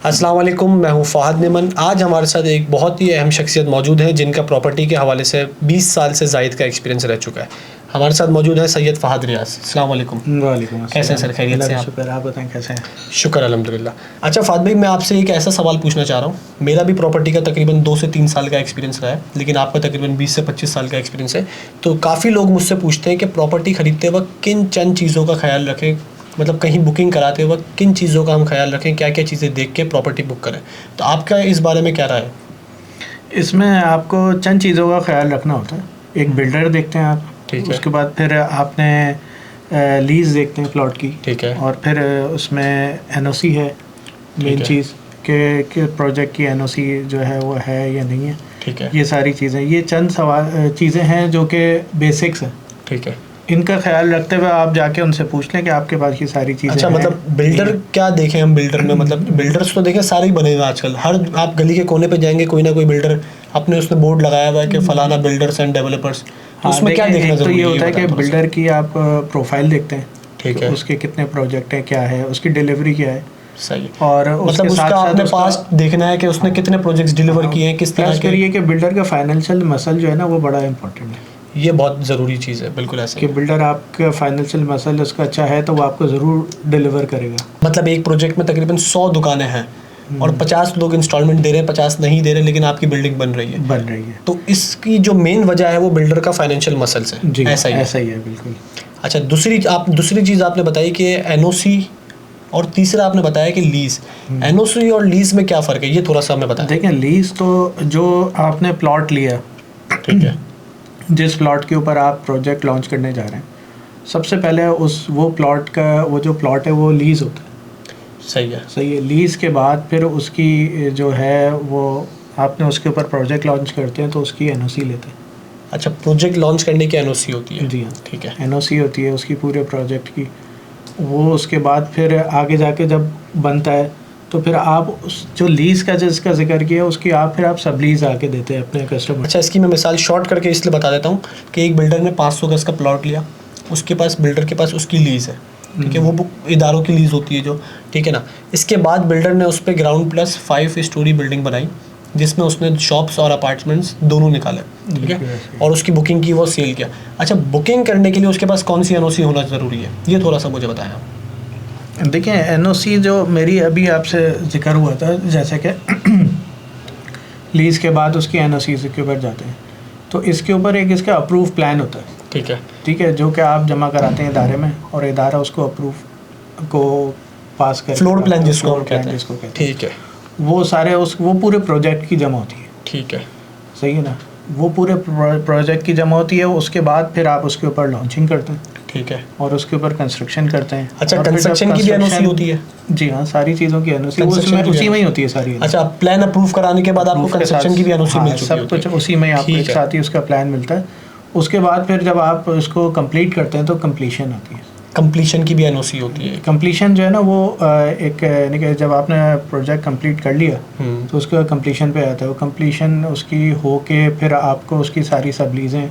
अस्सलाम वालेकुम, मैं हूं फ़ाहद मेमन। आज हमारे साथ एक बहुत ही अहम शख्सियत मौजूद है जिनका प्रॉपर्टी के हवाले से 20 साल से ज़ायद का एक्सपीरियंस रह चुका है। हमारे साथ मौजूद है सैयद फ़हद रियाज। अस्सलाम वालेकुम। वालेकुम। कैसे हैं सर, खैरियत से? शुक्र, आप बताएं कैसे हैं? शुक्र अल्हम्दुलिल्लाह। अच्छा फ़हद भाई, मैं आपसे एक ऐसा सवाल पूछना चाह रहा हूँ। मेरा भी प्रॉपर्टी का तकरीबन 2 से 3 साल का एक्सपीरियंस रहा है, लेकिन आपका तकरीबन 20 से 25 साल का एक्सपीरियंस है। तो काफ़ी लोग मुझसे पूछते हैं कि प्रॉपर्टी ख़रीदते वक्त किन चंद चीज़ों का ख्याल रखें, मतलब कहीं बुकिंग कराते वक्त किन चीज़ों का हम ख्याल रखें, क्या क्या चीज़ें देख के प्रॉपर्टी बुक करें। तो आपका इस बारे में क्या राय है? इसमें आपको चंद चीज़ों का ख्याल रखना होता है। एक बिल्डर देखते हैं आप, ठीक है। उसके बाद फिर आपने लीज़ देखते हैं प्लॉट की, ठीक है। और फिर उसमें एनओसी है मेन है। चीज़ कि प्रोजेक्ट की एनओसी जो है वो है या नहीं है। ठीक है। ये सारी चीज़ें, ये चंद चीज़ें हैं जो कि बेसिक्स हैं। ठीक है। इनका ख्याल रखते हुए आप जाके उनसे पूछ लें कि आपके पास ये सारी चीज़ें अच्छा, हैं। मतलब बिल्डर क्या देखें हम बिल्डर में? मतलब बिल्डर्स तो देखें सारे ही बने हुए आजकल। हर आप गली के कोने पे जाएंगे, कोई ना कोई बिल्डर अपने उसने बोर्ड लगाया हुआ है कि फलाना बिल्डर्स एंड डेवलपर्स। तो हाँ, उसमें क्या देखना एक तो जरूरी ये है? होता है कि बताएं थोड़ा सा। बिल्डर की आप प्रोफाइल देखते हैं। ठीक है। उसके कितने प्रोजेक्ट हैं, क्या है उसकी डिलीवरी, क्या है। सही है। और मतलब उसके साथ उसका साथ आपने उसका पास्ट देखना है कि उसने कितने प्रोजेक्ट्स डिलीवर किए हैं, किस तरह प्लस के। फिर ये कि बिल्डर का फाइनेंशियल मसल जो है ना वो बड़ा इंपॉर्टेंट है। ये बहुत ज़रूरी चीज़ है, बिल्कुल ऐसे कि ही है। बिल्डर आपका फाइनेंशियल मसल उसका अच्छा है तो वो आपको ज़रूर डिलीवर करेगा। मतलब एक प्रोजेक्ट में तकरीबन 100 दुकानें हैं और 50 लोग इंस्टॉलमेंट दे रहे हैं, 50 नहीं दे रहे, लेकिन आपकी बिल्डिंग बन रही है। तो इसकी जो मेन वजह है वो बिल्डर का फाइनेंशियल मसल्स है। जी, ऐसा ही है बिल्कुल। अच्छा, दूसरी चीज़ आपने बताई कि एनओसी, और तीसरा आपने बताया कि लीज। एनओसी और लीज में क्या फ़र्क है, ये थोड़ा सा हमें बताएं। देखें, लीज तो जो आपने प्लॉट लिया, ठीक है, जिस प्लॉट के ऊपर आप प्रोजेक्ट लॉन्च करने जा रहे हैं, सबसे पहले वो प्लॉट का वो जो प्लॉट है वो लीज़ होता है। सही है। लीज़ के बाद फिर उसकी जो है वो आपने उसके ऊपर प्रोजेक्ट लॉन्च करते हैं तो उसकी एनओसी लेते हैं। अच्छा, प्रोजेक्ट लॉन्च करने की एनओसी होती है? जी हाँ, ठीक है। एनओसी होती है उसकी पूरे प्रोजेक्ट की। वो उसके बाद फिर आगे जाके जब बनता है तो फिर आप उस जो लीज़ का जिसका जिक्र किया उसकी आप सब लीज़ आके देते हैं अपने कस्टमर। अच्छा, इसकी मैं मिसाल शॉर्ट करके इसलिए बता देता हूँ कि एक बिल्डर ने 500 गज का प्लॉट लिया, उसके पास बिल्डर के पास उसकी लीज़ है, ठीक है, वो इदारों की लीज़ होती है जो, ठीक है ना। इसके बाद बिल्डर ने उस पर ग्राउंड प्लस 5 स्टोरी बिल्डिंग बनाई जिसमें उसने शॉप्स और अपार्टमेंट्स दोनों निकाले, ठीक है, और उसकी बुकिंग की, वो सेल किया। अच्छा, बुकिंग करने के लिए उसके पास कौन सी एनओसी होना ज़रूरी है, ये थोड़ा सा मुझे बताएं आप। देखिए, एनओसी जो मेरी अभी आपसे जिक्र हुआ था, जैसे कि लीज़ के बाद उसकी एनओसी के ऊपर जाते हैं तो इसके ऊपर एक इसका अप्रूव प्लान होता है। ठीक है, जो कि आप जमा कराते हैं इदारे में और इदारा उसको अप्रूव को पास कर, फ्लोर प्लान जिसको कहते हैं, ठीक है, वो सारे वो पूरे प्रोजेक्ट की जमा होती है। ठीक है, सही है ना, वो पूरे प्रोजेक्ट की जमा होती है। उसके बाद फिर आप उसके ऊपर लॉन्चिंग करते हैं, ठीक है, और उसके ऊपर कंस्ट्रक्शन करते हैं। अच्छा, कंस्ट्रक्शन की भी एनओसी होती है? जी हाँ, सारी चीज़ों की एनओसी उसी में ही होती है सारी। अच्छा, प्लान अप्रूव कराने के बाद आपको कंस्ट्रक्शन की भी एनओसी मिल चुकी है? सब कुछ उसी में आपको एक साथ ही उसका प्लान मिलता है। उसके बाद फिर जब आप उसको कंप्लीट करते हैं तो कंप्लीशन आती है। कंप्लीशन की भी एनओसी होती है? कंप्लीशन जो है ना वो एक यानी कि जब आपने प्रोजेक्ट कंप्लीट कर लिया तो उसका कंप्लीशन पे आता है। वो कंप्लीशन उसकी हो के फिर आपको उसकी सारी सब लीजें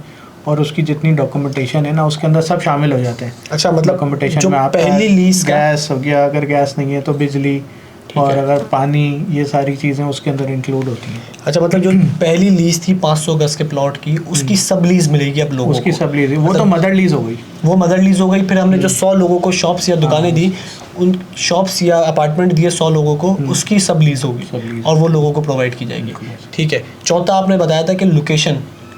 और उसकी जितनी डॉक्यूमेंटेशन है ना उसके अंदर सब शामिल हो जाते हैं। अच्छा, मतलब डॉक्यूमेंटेशन में आप पहली लीज गैस हो गया, अगर गैस नहीं है तो बिजली, और अगर पानी, ये सारी चीज़ें उसके अंदर इंक्लूड होती हैं। अच्छा, मतलब जो पहली लीज थी 500 गज के प्लॉट की, उसकी सब लीज मिलेगी अब लोगों को? उसकी सब लीज, वो तो मदर लीज हो गई। वो मदर लीज हो गई। फिर हमने जो 100 लोगों को शॉप्स या दुकानें दी, उन शॉप्स या अपार्टमेंट दिए 100 लोगों को, उसकी सब लीज होगी और वो लोगों को प्रोवाइड की जाएगी, ठीक है। चौथा आपने बताया था कि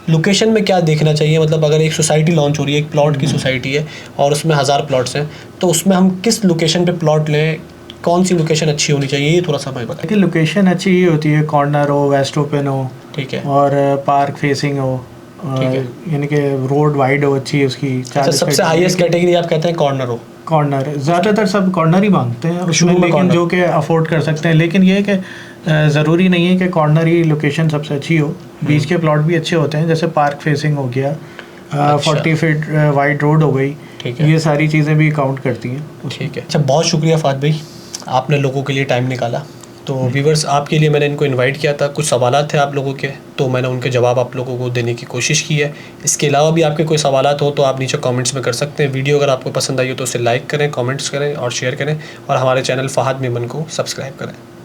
लोकेशन में क्या देखना चाहिए? मतलब अगर एक सोसाइटी लॉन्च हो रही है, एक प्लॉट की सोसाइटी है और उसमें 1000 प्लॉट्स हैं, तो उसमें हम किस लोकेशन पे प्लॉट लें, कौन सी लोकेशन अच्छी होनी चाहिए, ये थोड़ा सा हमें बताएं। कि लोकेशन अच्छी ही होती है, कॉर्नर हो, वेस्ट ओपन हो, ठीक है, और पार्क फेसिंग हो, यानी कि रोड वाइड हो अच्छी उसकी। अच्छा, सबसे हाईएस्ट कैटेगरी आप कहते हैं कॉर्नर हो? कॉर्नर ज़्यादातर सब कॉर्नर ही मांगते हैं उसमें, लेकिन जो कि अफोर्ड कर सकते हैं। लेकिन ये है कि ज़रूरी नहीं है कि कॉर्नर ही लोकेशन सबसे अच्छी हो। बीच के प्लॉट भी अच्छे होते हैं, जैसे पार्क फेसिंग हो गया, 40 फीट वाइड रोड हो गई, ये सारी चीज़ें भी काउंट करती हैं। ठीक है। अच्छा, बहुत शुक्रिया फ़हद भाई, आपने लोगों के लिए टाइम निकाला। तो व्यूवर्स, आपके लिए मैंने इनको इनवाइट किया था, कुछ सवालात थे आप लोगों के, तो मैंने उनके जवाब आप लोगों को देने की कोशिश की है। इसके अलावा भी आपके कोई सवालात हो तो आप नीचे कमेंट्स में कर सकते हैं। वीडियो अगर आपको पसंद आई हो तो उसे लाइक करें, कमेंट्स करें और शेयर करें, और हमारे चैनल फ़हद मेमन को सब्सक्राइब करें।